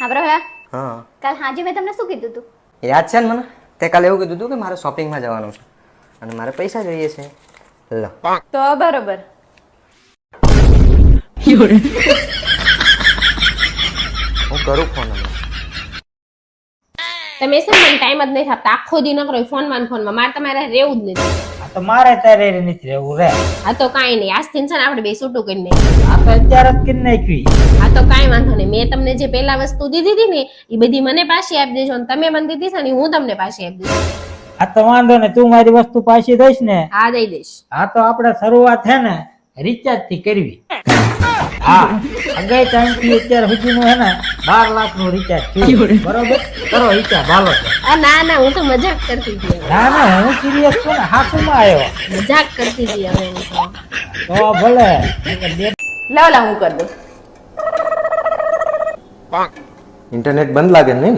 હા બરાબર. હા કાલ હાજે મેં તમને શું કીધું તું? યાદ છે ને મને? તે કાલે એવું કીધું હતું કે મારે શોપિંગમાં જવાનું છે અને મારે પૈસા જોઈએ છે. લો તો બરોબર. હું કરું ફોન હમણાં. તમે છે ને મને ટાઈમ જ નહીં આપતા, આખો દી નકરો ફોનમાં મારે તમારે રહેવું જ નથી. આ તો મારે તારે નથી રહેવું રે. આ તો કાંઈ નહીં, આજથી છે ને આપણે બે છૂટું કરી નાખીએ. આ તો અત્યારે જ કરી નાખવી. આ તો કાંઈ વાંધો નહીં, મેં તમને જે પેલા વસ્તુ દીધી હતી ને એ બધી મને પાછી આપી દેજો અને તમે મને દીધી છે ને હું તમને પાછી આપી દઈશ. આ તો વાંધો ને, તું મારી વસ્તુ પાછી દઈશ ને. હા દઈ દઈશ. આ તો આપણે શરૂઆત છે ને રિચાર્જ થી કરવી. હા અગાઈ ટાઈમ થી અત્યાર સુધીનું છે ને 12 લાખ નું રિચાર્જ થયું. બરોબર કરો હિસાબ હાલો. આ ના ના, હું તો મજાક કરતી હતી હવે. ના ના હું સિરિયસ છું ને, હાથમાં આવ્યો મજાક કરતી હતી હવે હું તો. તો ભલે. લાવ લાવ હું કરી દઉં. ઇન્ટરનેટ બંધ લાગે ને?